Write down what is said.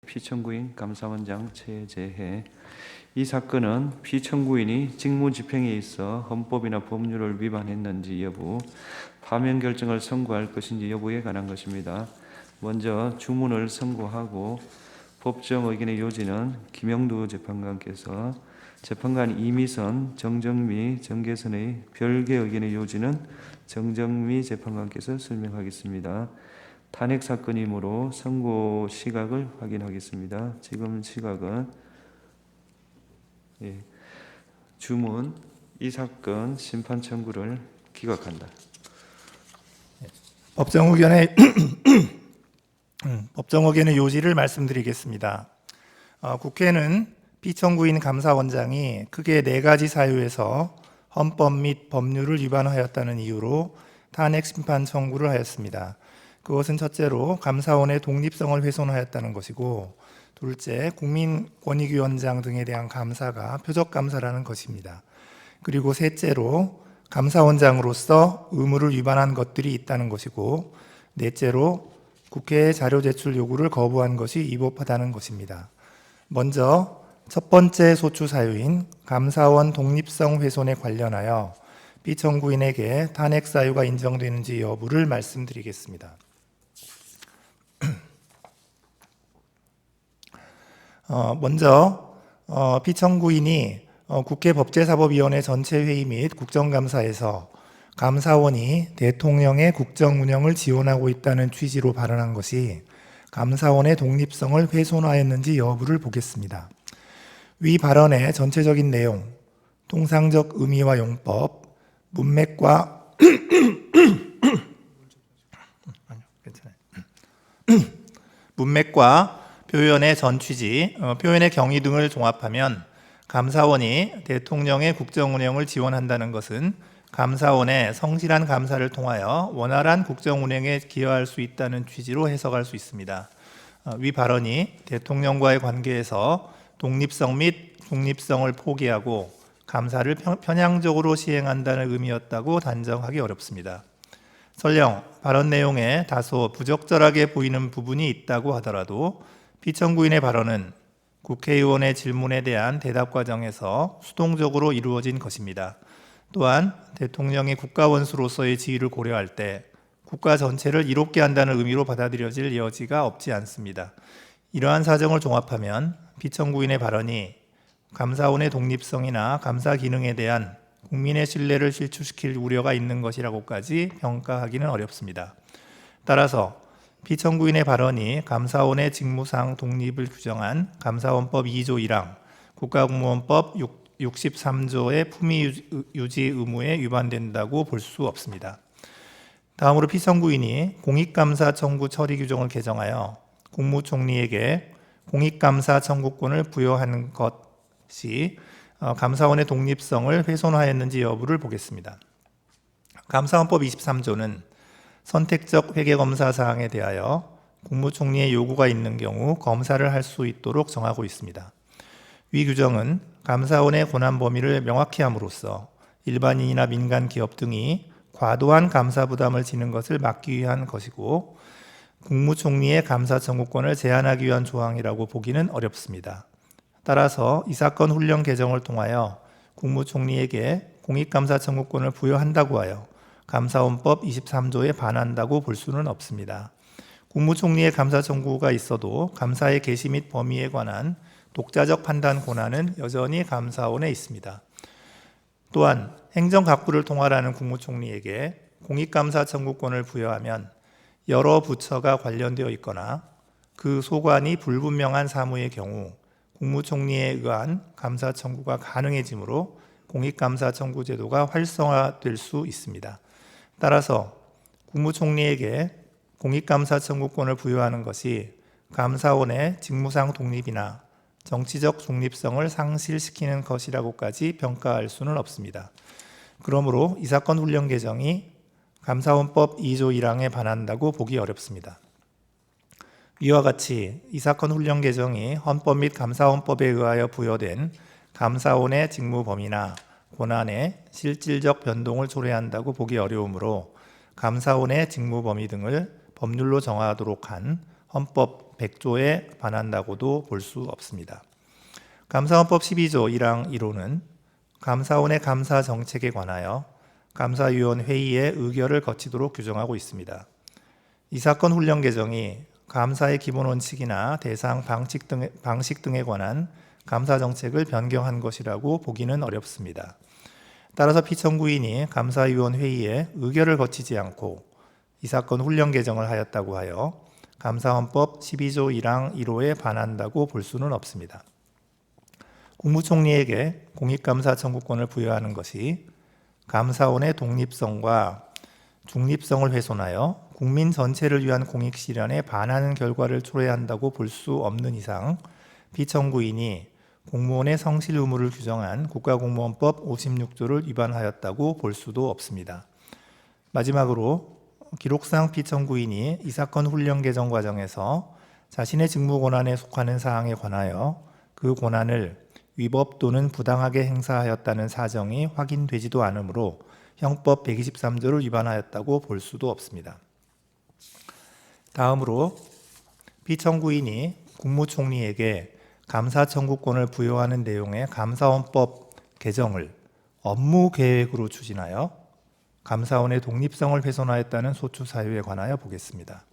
피청구인 감사원장 최재해. 이 사건은 피청구인이 직무집행에 있어 헌법이나 법률을 위반했는지 여부, 파면 결정을 선고할 것인지 여부에 관한 것입니다. 먼저 주문을 선고하고 법정 의견의 요지는 김영두 재판관께서, 재판관 이미선, 정정미, 정계선의 별개 의견의 요지는 정정미 재판관께서 설명하겠습니다. 탄핵 사건이므로 선고 시각을 확인하겠습니다. 지금 시각은 주문, 이 사건 심판 청구를 기각한다. 법정 의견의 요지를 말씀드리겠습니다. 국회는 피청구인 감사원장이 크게 4가지 사유에서 헌법 및 법률을 위반하였다는 이유로 탄핵 심판 청구를 하였습니다. 그것은 첫째로 감사원의 독립성을 훼손하였다는 것이고, 둘째, 국민권익위원장 등에 대한 감사가 표적감사라는 것입니다. 그리고 셋째로 감사원장으로서 의무를 위반한 것들이 있다는 것이고, 넷째로 국회에 자료 제출 요구를 거부한 것이 위법하다는 것입니다. 먼저 첫 번째 소추 사유인 감사원 독립성 훼손에 관련하여 피청구인에게 탄핵 사유가 인정되는지 여부를 말씀드리겠습니다. 먼저 피청구인이 국회 법제사법위원회 전체 회의 및 국정감사에서 감사원이 대통령의 국정 운영을 지원하고 있다는 취지로 발언한 것이 감사원의 독립성을 훼손하였는지 여부를 보겠습니다. 위 발언의 전체적인 내용, 통상적 의미와 용법, 문맥과 문맥과 표현의 전 취지, 표현의 경위 등을 종합하면 감사원이 대통령의 국정 운영을 지원한다는 것은 감사원의 성실한 감사를 통하여 원활한 국정 운영에 기여할 수 있다는 취지로 해석할 수 있습니다. 위 발언이 대통령과의 관계에서 독립성 및 중립성을 포기하고 감사를 편향적으로 시행한다는 의미였다고 단정하기 어렵습니다. 설령 발언 내용에 다소 부적절하게 보이는 부분이 있다고 하더라도 피청구인의 발언은 국회의원의 질문에 대한 대답 과정에서 수동적으로 이루어진 것입니다. 또한 대통령이 국가원수로서의 지위를 고려할 때 국가 전체를 이롭게 한다는 의미로 받아들여질 여지가 없지 않습니다. 이러한 사정을 종합하면 피청구인의 발언이 감사원의 독립성이나 감사 기능에 대한 국민의 신뢰를 실추시킬 우려가 있는 것이라고까지 평가하기는 어렵습니다. 따라서 피청구인의 발언이 감사원의 직무상 독립을 규정한 감사원법 2조 1항, 국가공무원법 63조의 품위 유지 의무에 위반된다고 볼 수 없습니다. 다음으로 피청구인이 공익감사 청구 처리 규정을 개정하여 국무총리에게 공익감사 청구권을 부여한 것이 감사원의 독립성을 훼손하였는지 여부를 보겠습니다. 감사원법 23조는 선택적 회계검사 사항에 대하여 국무총리의 요구가 있는 경우 검사를 할 수 있도록 정하고 있습니다. 위 규정은 감사원의 권한 범위를 명확히 함으로써 일반인이나 민간 기업 등이 과도한 감사 부담을 지는 것을 막기 위한 것이고, 국무총리의 감사 청구권을 제한하기 위한 조항이라고 보기는 어렵습니다. 따라서 이 사건 훈령 개정을 통하여 국무총리에게 공익감사 청구권을 부여한다고 하여 감사원법 23조에 반한다고 볼 수는 없습니다. 국무총리의 감사 청구가 있어도 감사의 개시 및 범위에 관한 독자적 판단 권한은 여전히 감사원에 있습니다. 또한 행정각부를 통할하는 국무총리에게 공익감사 청구권을 부여하면 여러 부처가 관련되어 있거나 그 소관이 불분명한 사무의 경우 국무총리에 의한 감사 청구가 가능해지므로 공익감사 청구 제도가 활성화될 수 있습니다. 따라서 국무총리에게 공익감사 청구권을 부여하는 것이 감사원의 직무상 독립이나 정치적 중립성을 상실시키는 것이라고까지 평가할 수는 없습니다. 그러므로 이 사건 훈령 개정이 감사원법 2조 1항에 반한다고 보기 어렵습니다. 이와 같이 이 사건 훈령 개정이 헌법 및 감사원법에 의하여 부여된 감사원의 직무 범위나 권한의 실질적 변동을 초래한다고 보기 어려우므로 감사원의 직무 범위 등을 법률로 정하도록 한 헌법 100조에 반한다고도 볼 수 없습니다. 감사원법 12조 1항 1호는 감사원의 감사 정책에 관하여 감사위원 회의의 의결을 거치도록 규정하고 있습니다. 이 사건 훈령 개정이 감사의 기본 원칙이나 대상 방식 등에 관한 감사 정책을 변경한 것이라고 보기는 어렵습니다. 따라서 피청구인이 감사위원 회의에 의결을 거치지 않고 이 사건 훈령 개정을 하였다고 하여 감사원법 12조 1항 1호에 반한다고 볼 수는 없습니다. 국무총리에게 공익감사 청구권을 부여하는 것이 감사원의 독립성과 중립성을 훼손하여 국민 전체를 위한 공익 실현에 반하는 결과를 초래한다고 볼 수 없는 이상 피청구인이 공무원의 성실 의무를 규정한 국가공무원법 56조를 위반하였다고 볼 수도 없습니다. 마지막으로 기록상 피청구인이 이 사건 훈령 개정 과정에서 자신의 직무 권한에 속하는 사항에 관하여 그 권한을 위법 또는 부당하게 행사하였다는 사정이 확인되지도 않으므로 형법 123조를 위반하였다고 볼 수도 없습니다. 다음으로 피청구인이 국무총리에게 감사 청구권을 부여하는 내용의 감사원법 개정을 업무 계획으로 추진하여 감사원의 독립성을 훼손하였다는 소추 사유에 관하여 보겠습니다.